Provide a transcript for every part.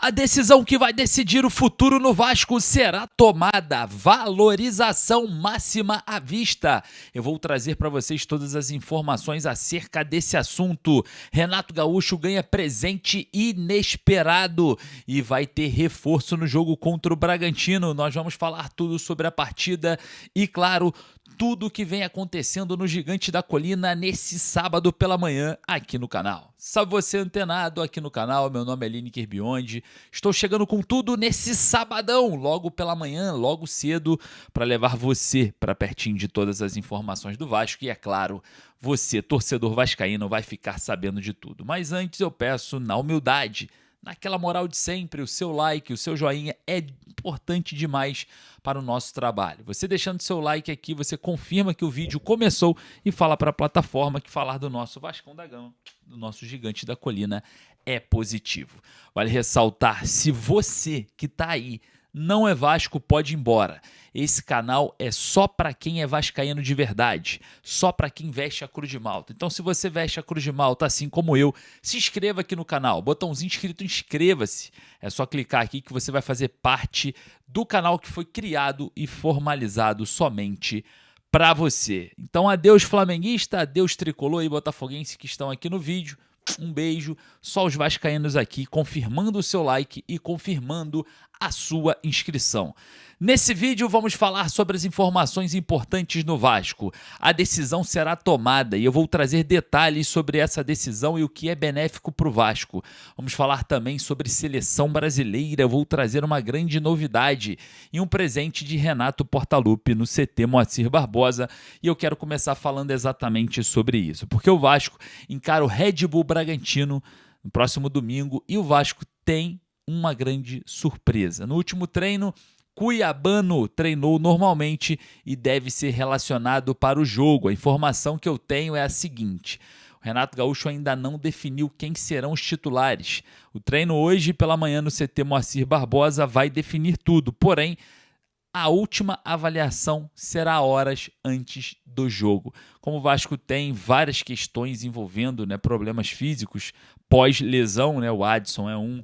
A decisão que vai decidir o futuro no Vasco será tomada. Valorização máxima à vista. Eu vou trazer para vocês todas as informações acerca desse assunto. Renato Gaúcho ganha presente inesperado e vai ter reforço no jogo contra o Bragantino. Nós vamos falar tudo sobre a partida e, claro, tudo o que vem acontecendo no Gigante da Colina nesse sábado pela manhã aqui no canal. Salve você antenado aqui no canal, meu nome é Lineker Biondi. Estou chegando com tudo nesse sabadão, logo pela manhã, logo cedo, para levar você para pertinho de todas as informações do Vasco e, é claro, você, torcedor vascaíno, vai ficar sabendo de tudo. Mas antes eu peço, na humildade, naquela moral de sempre, o seu like, o seu joinha é importante demais para o nosso trabalho. Você deixando seu like aqui, você confirma que o vídeo começou e fala para a plataforma que falar do nosso Vascão da Gama, do nosso Gigante da Colina, é positivo. Vale ressaltar, se você que está aí não é Vasco, pode ir embora. Esse canal é só para quem é vascaíno de verdade, só para quem veste a Cruz de Malta. Então, se você veste a Cruz de Malta, assim como eu, se inscreva aqui no canal. Botãozinho escrito inscreva-se. É só clicar aqui que você vai fazer parte do canal que foi criado e formalizado somente para você. Então, adeus flamenguista, adeus tricolor e botafoguense que estão aqui no vídeo. Um beijo, só os vascaínos aqui confirmando o seu like e confirmando a sua inscrição. Nesse vídeo vamos falar sobre as informações importantes no Vasco. A decisão será tomada e eu vou trazer detalhes sobre essa decisão e o que é benéfico para o Vasco. Vamos falar também sobre seleção brasileira, eu vou trazer uma grande novidade e um presente de Renato Portaluppi no CT Moacir Barbosa e eu quero começar falando exatamente sobre isso, porque o Vasco encara o Red Bull Bragantino no próximo domingo e o Vasco tem uma grande surpresa. No último treino, Cuiabano treinou normalmente e deve ser relacionado para o jogo. A informação que eu tenho é a seguinte: o Renato Gaúcho ainda não definiu quem serão os titulares. O treino hoje pela manhã no CT Moacir Barbosa vai definir tudo, porém a última avaliação será horas antes do jogo. Como o Vasco tem várias questões envolvendo, problemas físicos pós-lesão, o Adson é um,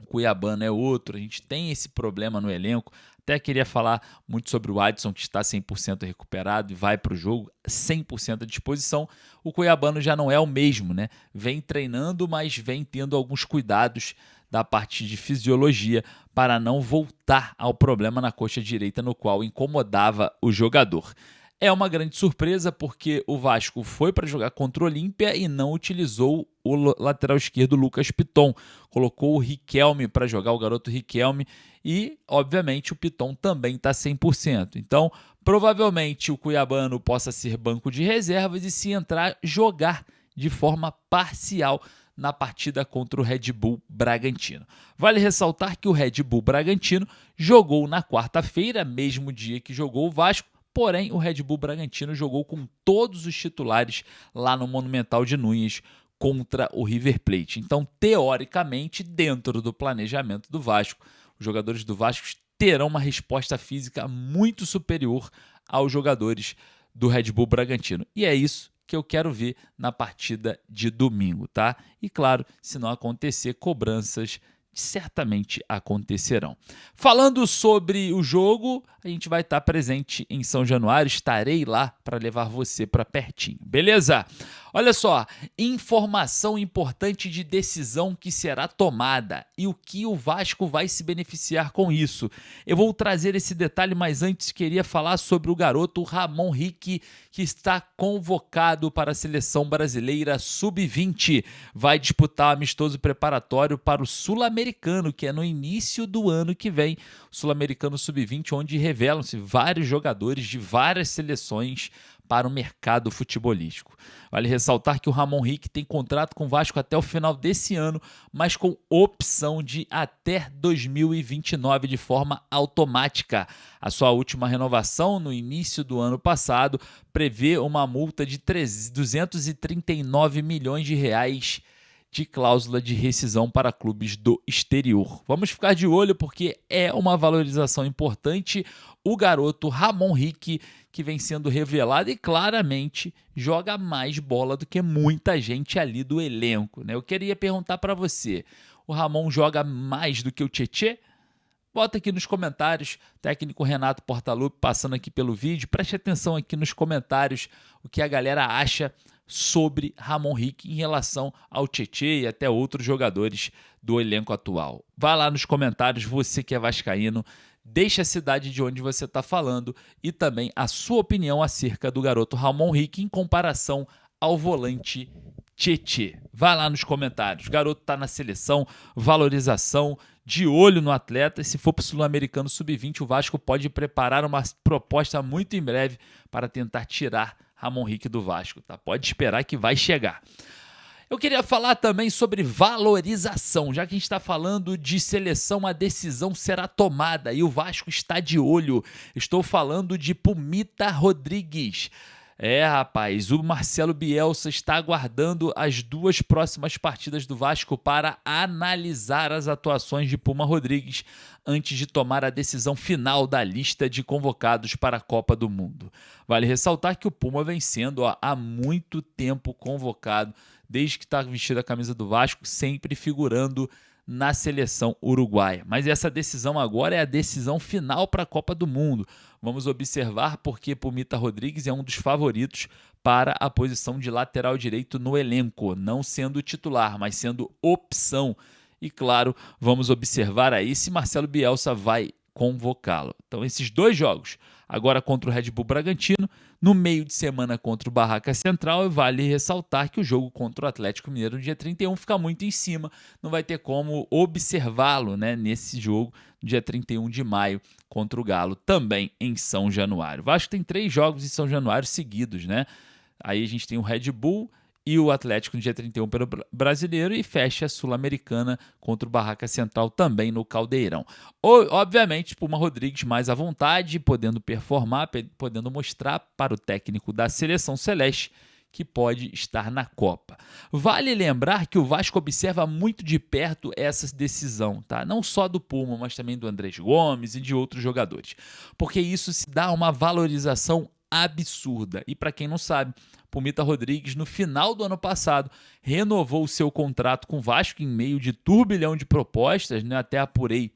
o Cuiabano é outro, a gente tem esse problema no elenco. Até queria falar muito sobre o Adson, que está 100% recuperado e vai para o jogo 100% à disposição. O Cuiabano já não é o mesmo, Vem treinando, mas vem tendo alguns cuidados da parte de fisiologia para não voltar ao problema na coxa direita, no qual incomodava o jogador. É uma grande surpresa porque o Vasco foi para jogar contra o Olímpia e não utilizou o lateral esquerdo Lucas Piton. Colocou o Riquelme para jogar, o garoto Riquelme, e obviamente o Piton também está 100%. Então, provavelmente o Cuiabano possa ser banco de reservas e, se entrar, jogar de forma parcial na partida contra o Red Bull Bragantino. Vale ressaltar que o Red Bull Bragantino jogou na quarta-feira, mesmo dia que jogou o Vasco, porém o Red Bull Bragantino jogou com todos os titulares lá no Monumental de Núñez contra o River Plate. Então, teoricamente, dentro do planejamento do Vasco, os jogadores do Vasco terão uma resposta física muito superior aos jogadores do Red Bull Bragantino. E é isso que eu quero ver na partida de domingo, tá? E claro, se não acontecer, cobranças certamente acontecerão. Falando sobre o jogo, a gente vai estar presente em São Januário, estarei lá para levar você para pertinho, beleza? Olha só, informação importante de decisão que será tomada e o que o Vasco vai se beneficiar com isso. Eu vou trazer esse detalhe, mas antes queria falar sobre o garoto Ramon Rick, que está convocado para a seleção brasileira sub-20. Vai disputar o amistoso preparatório para o Sul-Americano, que é no início do ano que vem. O Sul-Americano sub-20, onde revelam-se vários jogadores de várias seleções para o mercado futebolístico. Vale ressaltar que o Ramon Rick tem contrato com o Vasco até o final desse ano, mas com opção de até 2029 de forma automática. A sua última renovação, no início do ano passado, prevê uma multa de 239 milhões de reais de cláusula de rescisão para clubes do exterior. Vamos ficar de olho porque é uma valorização importante. O garoto Ramon Rick, que vem sendo revelado e claramente joga mais bola do que muita gente ali do elenco, né? Eu queria perguntar para você, O Ramon joga mais do que o Tietê? Bota aqui nos comentários, técnico Renato Portaluppi passando aqui pelo vídeo. Preste atenção aqui nos comentários o que a galera acha sobre Ramon Rick em relação ao Tietê e até outros jogadores do elenco atual. Vá lá nos comentários, você que é vascaíno, deixa a cidade de onde você está falando e também a sua opinião acerca do garoto Ramon Rick em comparação ao volante Tietê. Vai lá nos comentários. O garoto está na seleção, valorização, de olho no atleta. E se for para o Sul-Americano Sub-20, o Vasco pode preparar uma proposta muito em breve para tentar tirar Ramon Rick do Vasco. Tá? Pode esperar que vai chegar. Eu queria falar também sobre valorização. Já que a gente está falando de seleção, a decisão será tomada e o Vasco está de olho. Estou falando de Pumita Rodrigues. Rapaz, o Marcelo Bielsa está aguardando as 2 próximas partidas do Vasco para analisar as atuações de Puma Rodrigues antes de tomar a decisão final da lista de convocados para a Copa do Mundo. Vale ressaltar que o Puma vem sendo há muito tempo convocado, desde que está vestido a camisa do Vasco, sempre figurando na seleção uruguaia. Mas essa decisão agora é a decisão final para a Copa do Mundo. Vamos observar porque Pumita Rodrigues é um dos favoritos para a posição de lateral direito no elenco, não sendo titular, mas sendo opção. E claro, vamos observar aí se Marcelo Bielsa vai convocá-lo. Então esses 2 jogos, agora contra o Red Bull Bragantino, no meio de semana contra o Barraca Central, e vale ressaltar que o jogo contra o Atlético Mineiro no dia 31 fica muito em cima, não vai ter como observá-lo, né, nesse jogo, no dia 31 de maio, contra o Galo, também em São Januário. O Vasco tem 3 jogos em São Januário seguidos, né? Aí a gente tem o Red Bull e o Atlético no dia 31 pelo Brasileiro e fecha a Sul-Americana contra o Barraca Central também no Caldeirão. Obviamente, Puma Rodrigues mais à vontade, podendo performar, podendo mostrar para o técnico da Seleção Celeste que pode estar na Copa. Vale lembrar que o Vasco observa muito de perto essa decisão, tá? Não só do Puma, mas também do Andrés Gomes e de outros jogadores, porque isso se dá uma valorização absurda. E para quem não sabe, Pumita Rodrigues, no final do ano passado, renovou o seu contrato com o Vasco em meio de turbilhão de propostas, né? Até apurei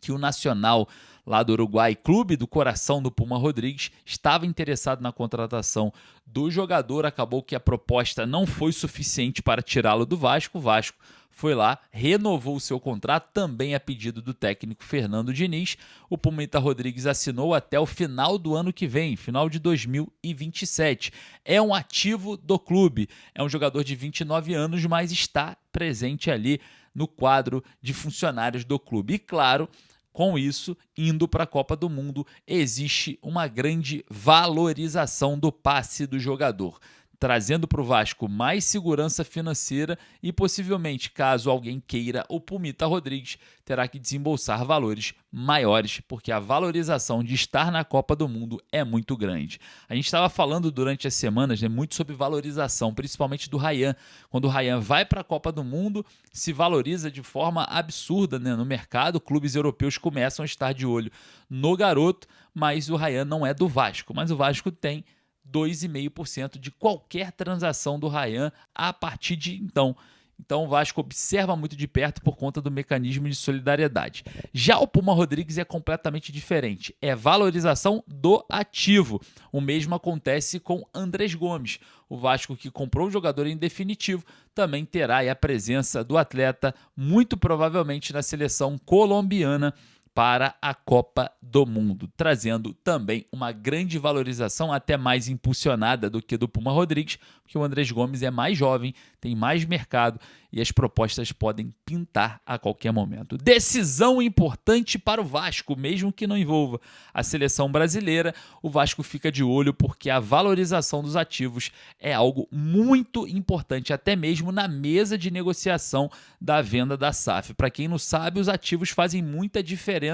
que o Nacional, lá do Uruguai, clube do coração do Puma Rodrigues, estava interessado na contratação do jogador. Acabou que a proposta não foi suficiente para tirá-lo do Vasco. O Vasco foi lá, renovou o seu contrato, também a pedido do técnico Fernando Diniz. O Pumita Rodrigues assinou até o final do ano que vem, final de 2027. É um ativo do clube, é um jogador de 29 anos, mas está presente ali no quadro de funcionários do clube. E claro, com isso, indo para a Copa do Mundo, existe uma grande valorização do passe do jogador, trazendo para o Vasco mais segurança financeira e possivelmente, caso alguém queira o Pumita Rodrigues, terá que desembolsar valores maiores, porque a valorização de estar na Copa do Mundo é muito grande. A gente estava falando durante as semanas, né, muito sobre valorização, principalmente do Ryan. Quando o Ryan vai para a Copa do Mundo, se valoriza de forma absurda, né, no mercado. Clubes europeus começam a estar de olho no garoto, mas o Ryan não é do Vasco, mas o Vasco tem 2,5% de qualquer transação do Ryan a partir de então. Então o Vasco observa muito de perto por conta do mecanismo de solidariedade. Já o Puma Rodrigues é completamente diferente. É valorização do ativo. O mesmo acontece com Andrés Gomes. O Vasco, que comprou o jogador em definitivo, também terá a presença do atleta, muito provavelmente na seleção colombiana, para a Copa do Mundo, trazendo também uma grande valorização, até mais impulsionada do que do Puma Rodrigues, porque o Andrés Gomes é mais jovem, tem mais mercado e as propostas podem pintar a qualquer momento. Decisão importante para o Vasco, mesmo que não envolva a seleção brasileira, o Vasco fica de olho porque a valorização dos ativos é algo muito importante, até mesmo na mesa de negociação da venda da SAF. Para quem não sabe, os ativos fazem muita diferença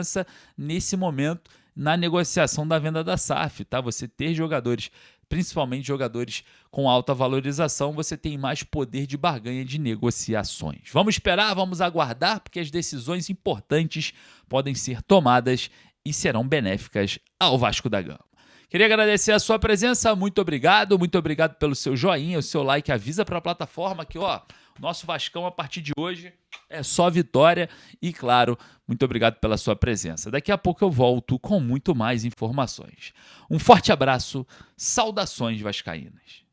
nesse momento na negociação da venda da SAF, tá? Você ter jogadores, principalmente jogadores com alta valorização, você tem mais poder de barganha de negociações. Vamos esperar, vamos aguardar, porque as decisões importantes podem ser tomadas e serão benéficas ao Vasco da Gama. Queria agradecer a sua presença, muito obrigado pelo seu joinha, o seu like, avisa para a plataforma que, Nosso Vascão, a partir de hoje, é só vitória e, claro, muito obrigado pela sua presença. Daqui a pouco eu volto com muito mais informações. Um forte abraço, saudações vascaínas.